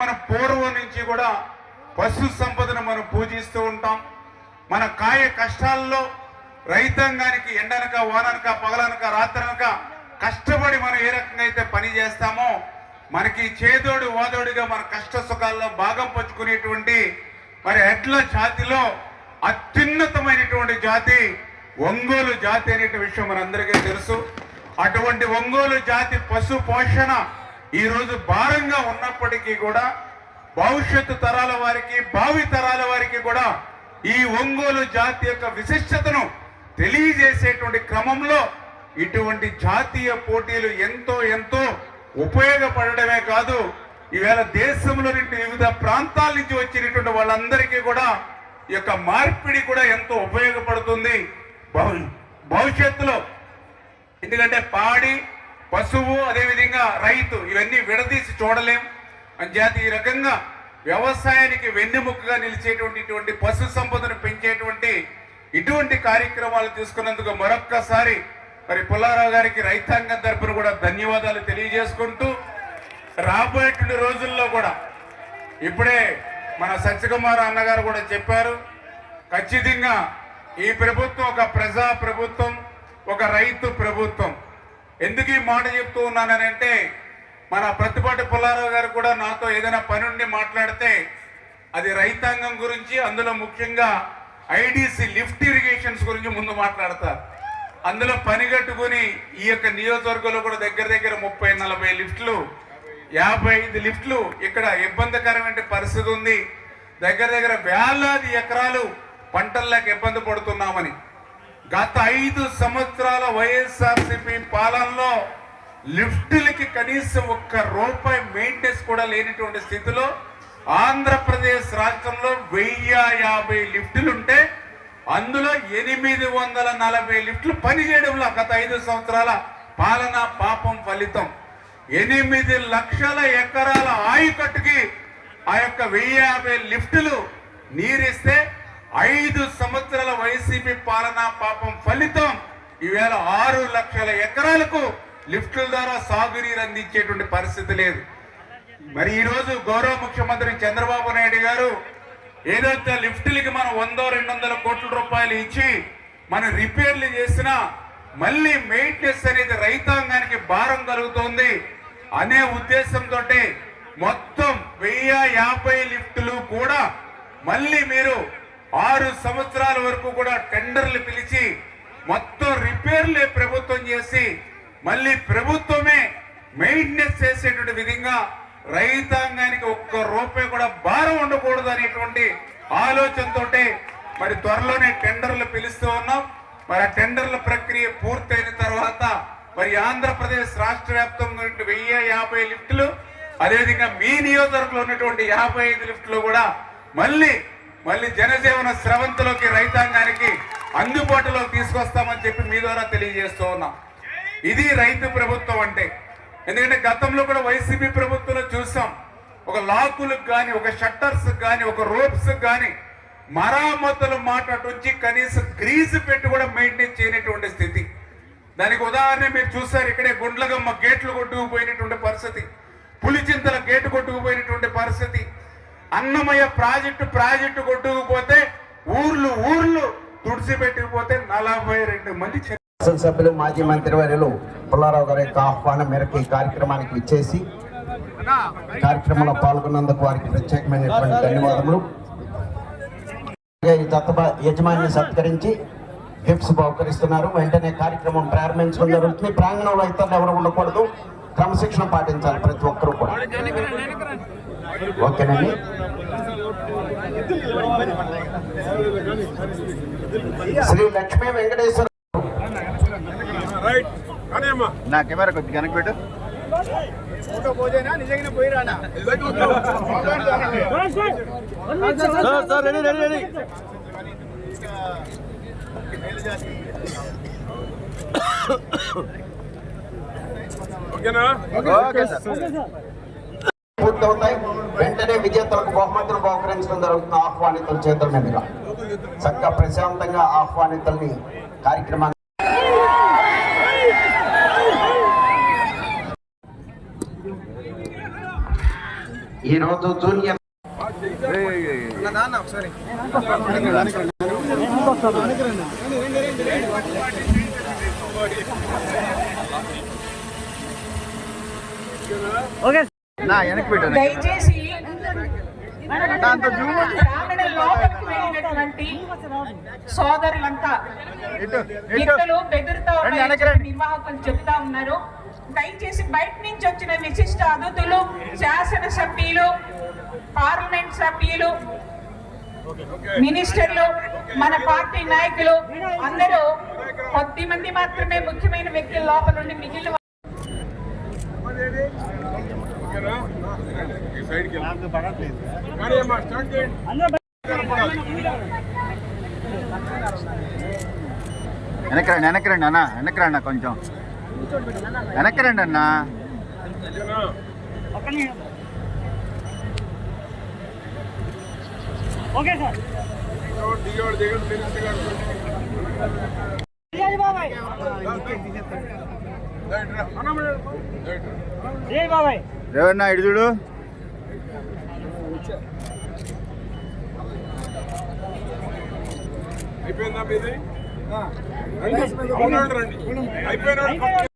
మన పూర్వం నుంచి కూడా పశు సంపదను మనం పూజిస్తూ ఉంటాం. మన కాయ కష్టాల్లో రైతాంగానికి ఎండనక వాననక పగలనక రాత్రనక కష్టపడి మనం ఏ రకంగా అయితే పని చేస్తామో మనకి చేదోడు వాదోడిగా మన కష్ట సుఖాల్లో భాగం పంచుకునేటువంటి మరి ఎడ్ల జాతిలో అత్యున్నతమైనటువంటి జాతి ఒంగోలు జాతి అనే విషయం మనందరికీ తెలుసు. అటువంటి ఒంగోలు జాతి పశు పోషణ ఈరోజు భారంగా ఉన్నప్పటికీ కూడా భవిష్యత్తు తరాల వారికి భావి తరాల వారికి కూడా ఈ ఒంగోలు జాతి యొక్క విశిష్టతను తెలియజేసేటువంటి క్రమంలో ఇటువంటి జాతీయ పోటీలు ఎంతో ఎంతో ఉపయోగపడమే కాదు, ఈవేళ దేశంలోని వివిధ ప్రాంతాల నుంచి వచ్చినటువంటి వాళ్ళందరికీ కూడా ఈ యొక్క మార్పిడి కూడా ఎంతో ఉపయోగపడుతుంది భవిష్యత్తులో. ఎందుకంటే పాడి పశువు అదేవిధంగా రైతు ఇవన్నీ విడదీసి చూడలేం అని చేతి ఈ రకంగా వ్యవసాయానికి వెన్నెముకగా నిలిచేటువంటి పశు సంపదను పెంచేటువంటి ఇటువంటి కార్యక్రమాలు తీసుకున్నందుకు మరొక్కసారి మరి పుల్లారావు గారికి రైతాంగం తరపున కూడా ధన్యవాదాలు తెలియజేసుకుంటూ రాబోయేటువంటి రోజుల్లో కూడా ఇప్పుడే మన సత్యకుమార్ అన్నగారు కూడా చెప్పారు, ఖచ్చితంగా ఈ ప్రభుత్వం ఒక ప్రజా ప్రభుత్వం, ఒక రైతు ప్రభుత్వం. ఎందుకు ఈ మాట చెప్తూ ఉన్నానంటే మన ప్రతిపాటి పుల్లారావు గారు కూడా నాతో ఏదైనా పని ఉండి మాట్లాడితే అది రైతాంగం గురించి, అందులో ముఖ్యంగా ఐడిసి లిఫ్ట్ ఇరిగేషన్స్ గురించి ముందు మాట్లాడతారు. అందులో పని కట్టుకుని ఈ యొక్క నియోజకవర్గంలో కూడా దగ్గర దగ్గర 30-40 లిఫ్ట్లు 55 లిఫ్ట్లు ఇక్కడ ఇబ్బందికరమైన పరిస్థితి ఉంది. దగ్గర దగ్గర వేలాది ఎకరాలు పంటల్లోక ఇబ్బంది పడుతున్నామని గత 5 సంవత్సరాల వైఎస్ఆర్సీపీ పాలనలో లిఫ్టులకి కనీసం ₹1 మెయింటెనెన్స్ కూడా లేనిటువంటి స్థితిలో ఆంధ్రప్రదేశ్ రాష్ట్రంలో 1050 లిఫ్టులుంటే అందులో 840 లిఫ్టులు పనిచేయడంలో గత 5 సంవత్సరాల పాలన పాపం ఫలితం. 8 లక్షల ఎకరాల ఆయకట్టుకి ఆ యొక్క 1050 లిఫ్టులు నీరిస్తే 5 సంవత్సరాల వైసీపీ పాలన పాపం ఫలితం ఈవేళ 6 లక్షల ఎకరాలకు లిఫ్టుల ద్వారా సాగునీరు అందించేటువంటి పరిస్థితి లేదు. మరి ఈరోజు గౌరవ ముఖ్యమంత్రి చంద్రబాబు నాయుడు గారు ఏదైతే లిఫ్టులకి మనం 100-200 కోట్ల రూపాయలు ఇచ్చి మనం రిపేర్లు చేసినా మళ్ళీ మెయింటెనెన్స్ అనేది రైతాంగానికి భారం కలుగుతోంది అనే ఉద్దేశంతో మొత్తం 1050 లిఫ్టులు కూడా మళ్ళీ మీరు 6 సంవత్సరాల వరకు కూడా టెండర్లు పిలిచి మొత్తం రిపేర్లే ప్రభుత్వం చేసి మళ్ళీ ప్రభుత్వమే మెయింటెనెన్స్ చేసేటువంటి విధంగా రైతాంగానికి ₹1 కూడా భారం ఉండకూడదు అనేటువంటి ఆలోచనతో మరి త్వరలోనే టెండర్లు పిలుస్తూ ఉన్నాం. మరి ఆ టెండర్ల ప్రక్రియ పూర్తయిన తర్వాత మరి ఆంధ్రప్రదేశ్ రాష్ట్ర వ్యాప్తంగా 1050 లిఫ్టులు అదేవిధంగా మీ నియోజకవర్గంలో ఉన్నటువంటి 55 లిఫ్టులు కూడా మళ్ళీ జనజీవన స్రవంతిలోకి రైతాంగానికి అందుబాటులోకి తీసుకొస్తామని చెప్పి మీ ద్వారా తెలియజేస్తూ ఉన్నాం. ఇది రైతు ప్రభుత్వం అంటే. ఎందుకంటే గతంలో కూడా వైసీపీ ప్రభుత్వంలో చూసాం, ఒక లాకులకు కానీ ఒక షట్టర్స్ కానీ ఒక రోప్స్ కానీ మరామతుల మాట నుంచి కనీసం గ్రీజు పెట్టి కూడా మెయింటైన్ చేయనటువంటి స్థితి. దానికి ఉదాహరణ మీరు చూసారు, ఇక్కడే గుండ్లగమ్మ గేట్లు కొట్టుకుపోయినటువంటి పరిస్థితి, పులిచింతల గేటు కొట్టుకుపోయినటువంటి పరిస్థితి, అన్నమయ్య ప్రాజెక్టు కొట్టుకుపోతే ఊర్లు తుడిసిపెట్టుకుపోతే 42 మంది శాసనసభ్యులు మాజీ మంత్రివర్యులు పుల్లారావు గారి యొక్క ఆహ్వానం మేరకు ఈ కార్యక్రమానికి విచ్చేసి కార్యక్రమంలో పాల్గొన్నందుకు వారికి ప్రత్యేకమైనటువంటి ధన్యవాదములు. ఈ దత్త యజమాని సత్కరించి గిఫ్ట్స్ బహుకరిస్తున్నారు. వెంటనే కార్యక్రమం ప్రారంభించడం జరుగుతుంది. ప్రాంగణంలో ఇతరులు ఎవరు ఉండకూడదు, క్రమశిక్షణ పాటించాలి ప్రతి ఒక్కరూ కూడా. ఓకేనండి. శ్రీ లక్ష్మీ వెంకటేశ్వర నా కెమెరా కొద్ది కనెక్ట్ పెట్టు. పూర్తవుతాయి. వెంటనే విజేతలకు బహుమతులు బహుకరించడం జరుగుతుంది ఆహ్వానితుల చేతుల మీదుగా. చక్కగా ప్రశాంతంగా ఆహ్వానితుల్ని కార్యక్రమాన్ని ఈరోజు జూనియర్ నా వెనక్కి పెట్టు దయచేసి గ్రామీణ లోపలికి వెళ్ళినటువంటి సోదరులంతా వ్యక్తులు బెదురుతా ఉన్నారని నిర్వాహకులు చెప్తా ఉన్నారు. దయచేసి బయట నుంచి వచ్చిన విశిష్ట అతిథులు, శాసనసభ్యులు, పార్లమెంట్ సభ్యులు, మినిస్టర్లు, మన పార్టీ నాయకులు అందరూ కొద్ది మంది మాత్రమే ముఖ్యమైన వ్యక్తుల లోపల నుండి మిగిలిన వెనక్కి రండి అన్న, వెనక్కి రండి కొంచెం వెనక్కి రండి అన్న. ఓకే సార్ బాబాయ్ రేవన్నా ఇటు చూడు. అయిపోయిందా మీది? రండి. అయిపోయినా